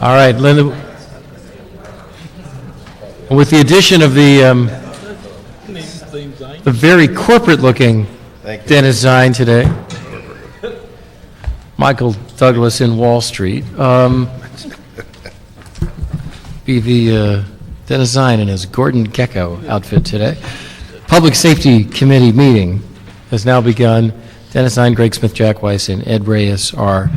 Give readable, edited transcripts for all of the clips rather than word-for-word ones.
All right, Linda. With the addition of the very corporate-looking Dennis Zine today, Michael Douglas in Wall Street, be the Dennis Zine in his Gordon Gekko outfit today. Public Safety Committee meeting has now begun. Dennis Zine, Greg Smith, Jack Weiss, and Ed Reyes are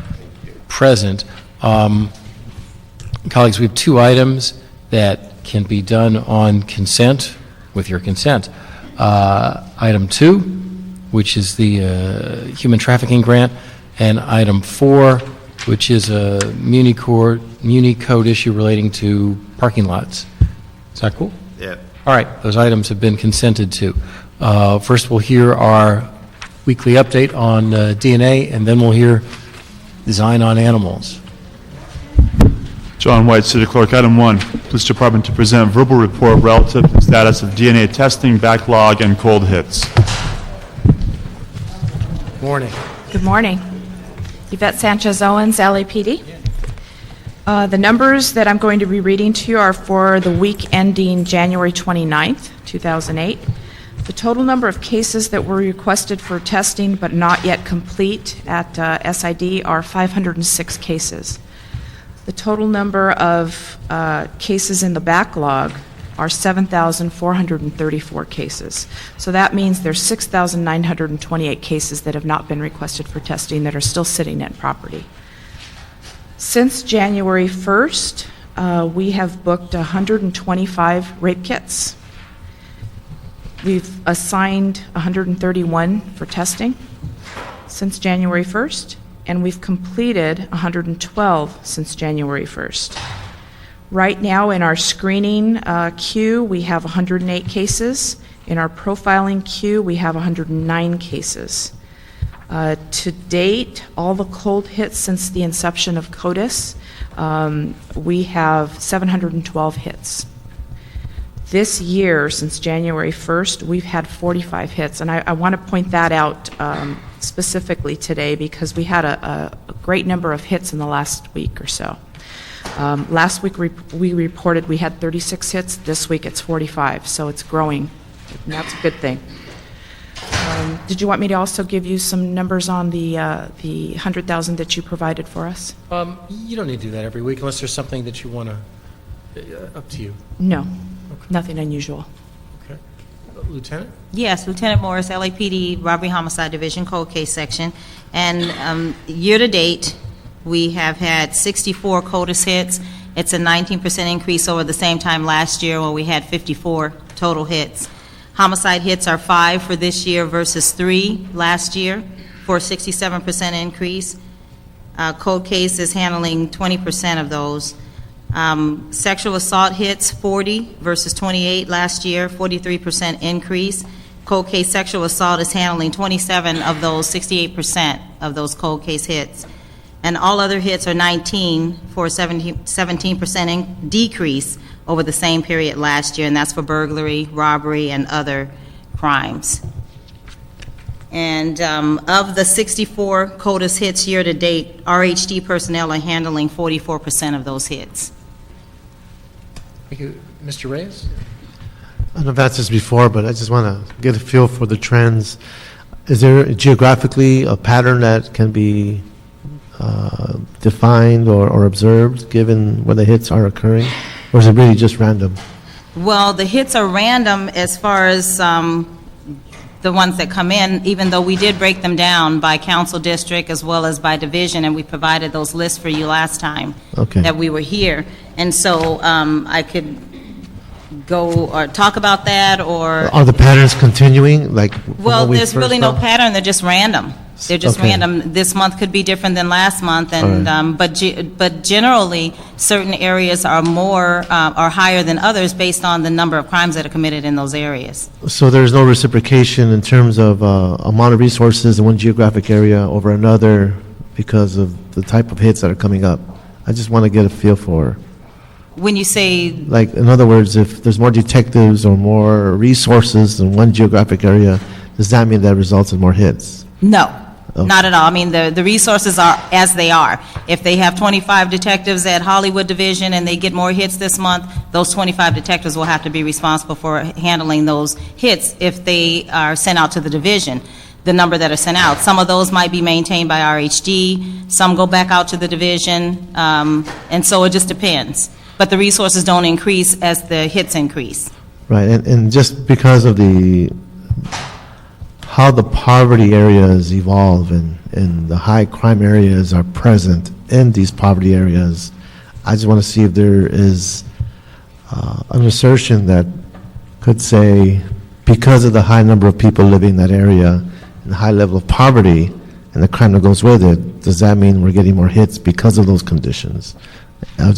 present. Colleagues, we have two items that can be done on consent, with your consent. Item 2, which is the human trafficking grant, and item 4, which is a Muni Code issue relating to parking lots. Is that cool? Yeah. All right, those items have been consented to. First, we'll hear our weekly update on DNA, and then we'll hear design on animals. John White, City Clerk. Item 1, Police Department to present verbal report relative to status of DNA testing, backlog, and cold hits. Morning. Good morning. Yvette Sanchez Owens, LAPD. The numbers that I'm going to be reading to you are for the week ending January 29th, 2008. The total number of cases that were requested for testing but not yet complete at SID are 506 cases. The total number of cases in the backlog are 7,434 cases. So that means there's 6,928 cases that have not been requested for testing that are still sitting at property. Since January 1st, we have booked 125 rape kits. We've assigned 131 for testing since January 1st. And we've completed 112 since January 1st. Right now in our screening queue, we have 108 cases. In our profiling queue, we have 109 cases. To date, all the cold hits since the inception of CODIS, we have 712 hits. This year, since January 1st, we've had 45 hits, and I want to point that out specifically today because we had a great number of hits in the last week or so. Last week we reported we had 36 hits. This week it's 45, so it's growing, and that's a good thing. Did you want me to also give you some numbers on the 100,000 that you provided for us? You don't need to do that every week unless there's something that you want to, up to you. No, nothing unusual. Okay. Lieutenant? Yes, Lieutenant Morris, LAPD Robbery Homicide Division, Cold Case Section. And year-to-date, we have had 64 CODIS hits. It's a 19% increase over the same time last year where we had 54 total hits. Homicide hits are 5 for this year versus 3 last year for a 67% increase. Cold Case is handling 20% of those. Sexual assault hits 40 versus 28 last year, 43% increase. Cold case sexual assault is handling 27 of those, 68% of those cold case hits. And all other hits are 19 for a 17% decrease over the same period last year, and that's for burglary, robbery, and other crimes. And of the 64 CODIS hits year to date, RHD personnel are handling 44% of those hits. Thank you. Mr. Reyes? I don't know if that's this before, but I just want to get a feel for the trends. Is there geographically a pattern that can be defined or observed given where the hits are occurring? Or is it really just random? Well, the hits are random as far as the ones that come in, even though we did break them down by council district as well as by division, and we provided those lists for you last time that we were here. And so I could go or talk about that, or... Are the patterns continuing? Well, there's really no pattern. They're just random. They're just random. This month could be different than last month, and but generally, certain areas are more are higher than others based on the number of crimes that are committed in those areas. So there's no reciprocation in terms of amount of resources in one geographic area over another because of the type of hits that are coming up. I just want to get a feel for. When you say... Like, in other words, if there's more detectives or more resources in one geographic area, does that mean that results in more hits? No. Not at all. I mean, the resources are as they are. If they have 25 detectives at Hollywood Division and they get more hits this month, those 25 detectives will have to be responsible for handling those hits if they are sent out to the division, the number that are sent out. Some of those might be maintained by RHD, some go back out to the division, and so it just depends. But the resources don't increase as the hits increase. Right, and just because of how the poverty areas evolve and the high crime areas are present in these poverty areas, I just want to see if there is an assertion that could say, because of the high number of people living in that area and the high level of poverty and the crime that goes with it, does that mean we're getting more hits because of those conditions? I'm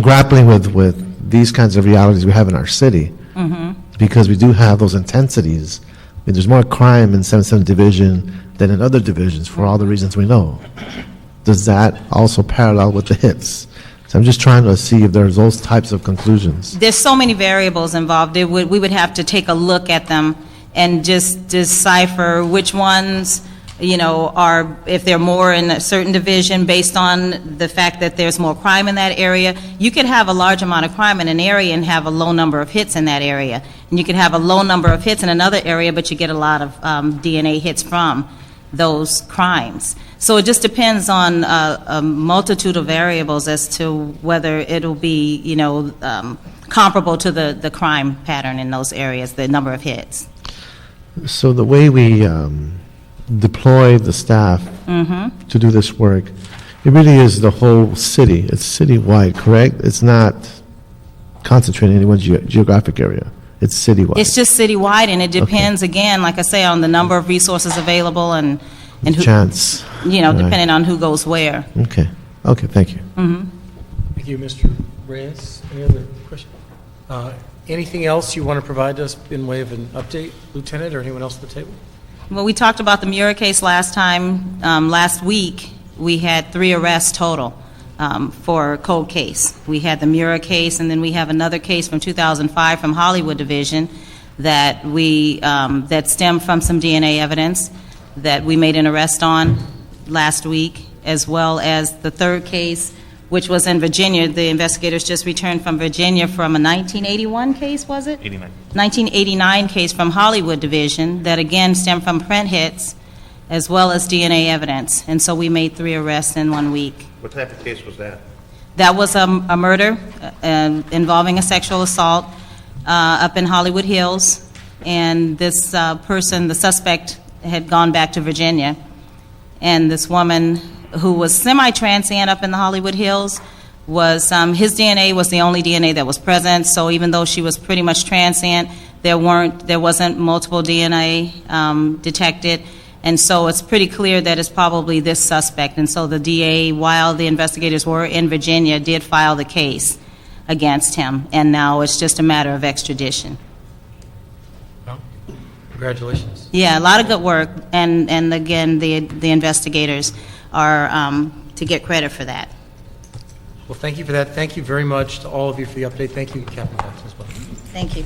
grappling with these kinds of realities we have in our city. Because we do have those intensities. I mean, there's more crime in 77th Division than in other divisions for all the reasons we know. Does that also parallel with the hits? So I'm just trying to see if there's those types of conclusions. There's so many variables involved. We would have to take a look at them and just decipher which ones, are, if they're more in a certain division based on the fact that there's more crime in that area. You could have a large amount of crime in an area and have a low number of hits in that area. And you could have a low number of hits in another area, but you get a lot of DNA hits from those crimes. So it just depends on a multitude of variables as to whether it'll be, comparable to the crime pattern in those areas, the number of hits. So the way we deploy the staff to do this work, it really is the whole city. It's citywide, correct? It's not concentrated in any one geographic area. It's citywide. It's just citywide, and it depends, again, like I say, on the number of resources available and who, Chance. Right. depending on who goes where. Okay, thank you. Thank you, Mr. Reyes. Any other questions? Anything else you want to provide us in way of an update, Lieutenant, or anyone else at the table? Well, we talked about the Mura case last time. Last week, we had 3 arrests total for a cold case. We had the Mura case, and then we have another case from 2005 from Hollywood Division that that stemmed from some DNA evidence that we made an arrest on last week, as well as the third case, which was in Virginia. The investigators just returned from Virginia from a 1981 case, was it? 1989 case from Hollywood Division that again stemmed from print hits as well as DNA evidence. And so we made 3 arrests in 1 week. What type of case was that? That was a murder involving a sexual assault up in Hollywood Hills. And this person, the suspect, had gone back to Virginia. And this woman who was semi-transient up in the Hollywood Hills was, his DNA was the only DNA that was present, so even though she was pretty much transient, there wasn't multiple DNA detected, and so it's pretty clear that it's probably this suspect. And so the DA, while the investigators were in Virginia, did file the case against him, and now it's just a matter of extradition. Well, congratulations. Yeah, a lot of good work, and again, the investigators are to get credit for that. Well, thank you for that. Thank you very much to all of you for the update. Thank you, Captain Jackson, as well. Thank you.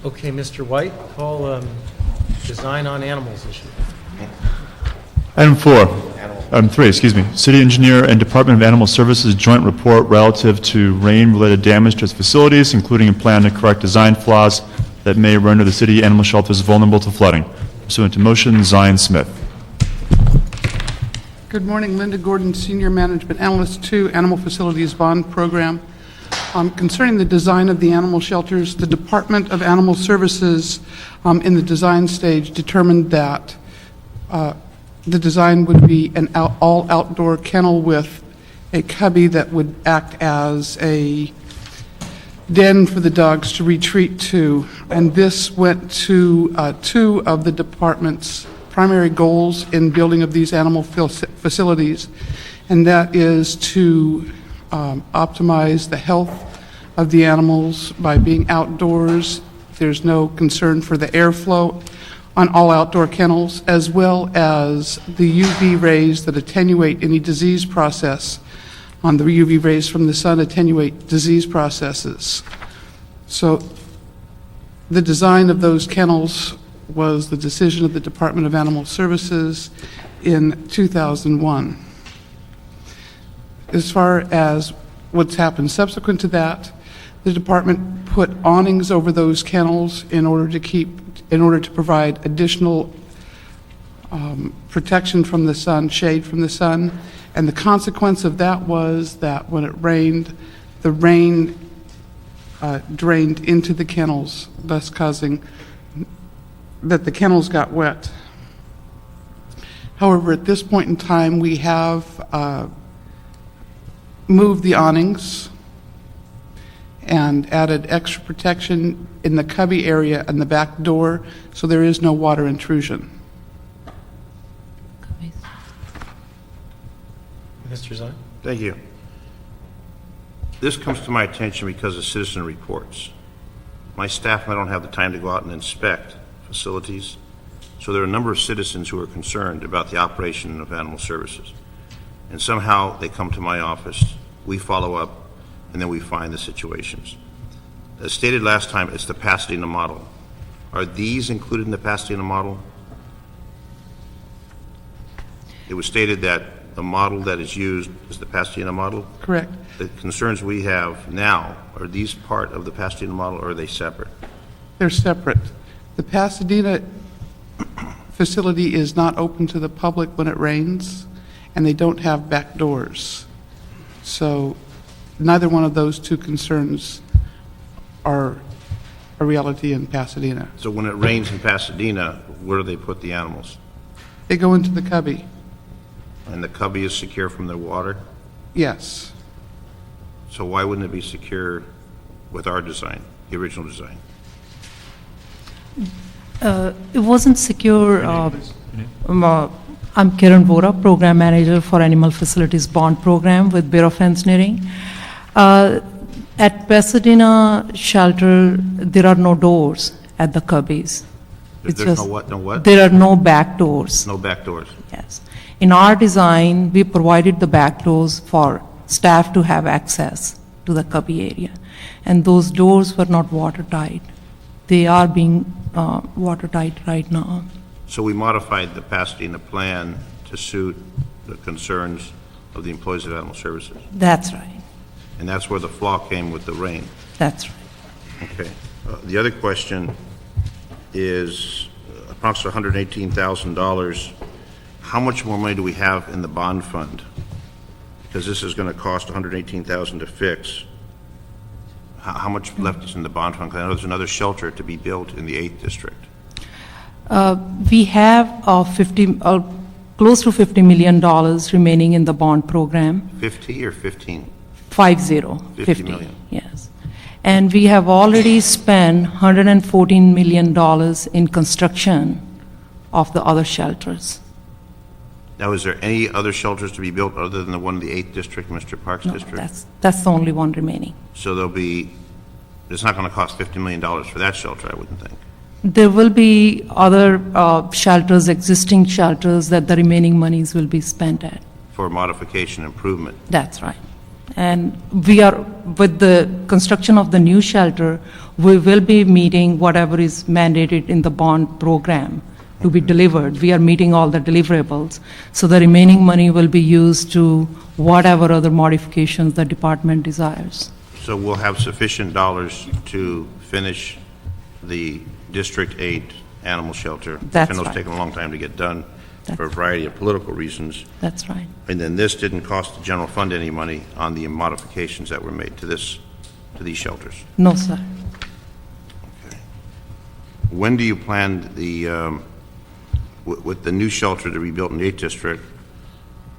Okay, Mr. White, call design on animals issue. Item 3, City Engineer and Department of Animal Services joint report relative to rain-related damage to its facilities, including a plan to correct design flaws that may render the city animal shelters vulnerable to flooding. Pursuant to motion, Zion Smith. Good morning, Linda Gordon, Senior Management Analyst 2, Animal Facilities Bond Program. Concerning the design of the animal shelters, the Department of Animal Services in the design stage determined that the design would be an all-outdoor kennel with a cubby that would act as a den for the dogs to retreat to. And this went to 2 of the department's primary goals in building of these animal facilities, and that is to optimize the health of the animals by being outdoors. There's no concern for the airflow on all outdoor kennels, as well as the UV rays that attenuate any disease process. On the UV rays from the sun attenuate disease processes. So the design of those kennels was the decision of the Department of Animal Services in 2001. As far as what's happened subsequent to that, the department put awnings over those kennels in order to provide additional protection from the sun, shade from the sun. And the consequence of that was that when it rained, the rain drained into the kennels, thus causing that the kennels got wet. However, at this point in time, we have moved the awnings and added extra protection in the cubby area and the back door, so there is no water intrusion. Mr. Zine? Thank you. This comes to my attention because of citizen reports. My staff and I don't have the time to go out and inspect facilities, so there are a number of citizens who are concerned about the operation of animal services. And somehow they come to my office, we follow up, and then we find the situations. As stated last time, it's the Pasadena model. Are these included in the Pasadena model? It was stated that the model that is used is the Pasadena model. Correct. The concerns we have now, are these part of the Pasadena model, or are they separate? They're separate. The Pasadena facility is not open to the public when it rains, and they don't have back doors. So neither one of those two concerns are a reality in Pasadena. So when it rains in Pasadena, where do they put the animals? They go into the cubby, And the cubby is secure from the water? yes. So why wouldn't it be secure with our design, the original design? It wasn't secure. I'm Kiran Vora, Program Manager for Animal Facilities Bond Program with Bureau of Engineering. At Pasadena Shelter, there are no doors at the cubbies. It's There's just- no what, no what? There are no back doors. No back doors. Yes. In our design, we provided the back doors for staff to have access to the cubby area. And those doors were not watertight. They are being watertight right now. So we modified the Pasadena plan to suit the concerns of the employees of Animal Services. That's right. And that's where the flaw came with the rain. That's right. Okay. The other question is approximately $118,000. How much more money do we have in the bond fund? Because this is going to cost $118,000 to fix. How much left is in the bond fund? 'Cause I know there's another shelter to be built in the 8th District. We have close to $50 million remaining in the bond program. 50 or 15? 50 million. yes. And we have already spent $114 million in construction of the other shelters. Now, is there any other shelters to be built other than the one in the 8th District, Mr. Parks No, District? that's the only one remaining. So it's not going to cost $50 million for that shelter, I wouldn't think. There will be other shelters, existing shelters, that the remaining monies will be spent at. For modification improvement. That's right. And with the construction of the new shelter, we will be meeting whatever is mandated in the bond program to be delivered. We are meeting all the deliverables. So the remaining money will be used to whatever other modifications the department desires. So we'll have sufficient dollars to finish the District 8 animal shelter. That's I know it's right. taken a long time to get done for a variety of political reasons. That's right. And then this didn't cost the general fund any money on the modifications that were made to these shelters. No, sir. When do you plan with the new shelter to be built in the 8th District,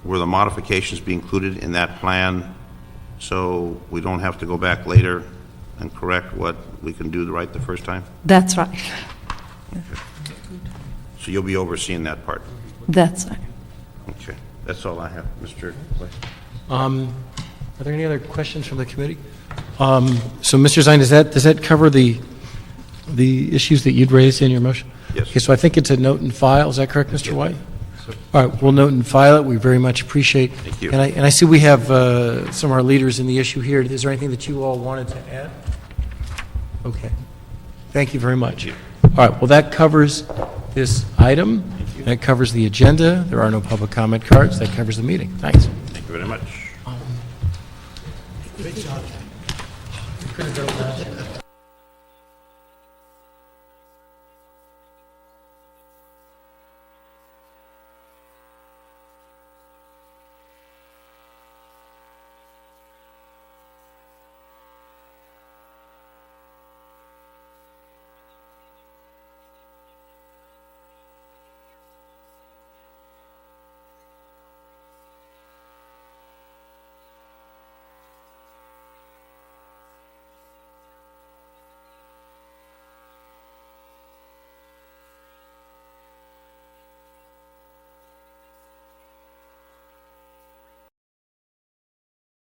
will the modifications be included in that plan so we don't have to go back later and correct what we can do right the first time? That's right. So you'll be overseeing that part? That's right. Okay, that's all I have, Mr. Clay. Are there any other questions from the committee? So, Mr. Zine, does that cover the issues that you'd raised in your motion? Yes. Okay, so I think it's a note and file, is that correct, Mr. White? All right, we'll note and file it, we very much appreciate. Thank you. And I see we have some of our leaders in the issue here. Is there anything that you all wanted to add? Okay. Thank you very much. All right, well, that covers this item. That covers the agenda. There are no public comment cards. That covers the meeting. Thanks. Thank you very much.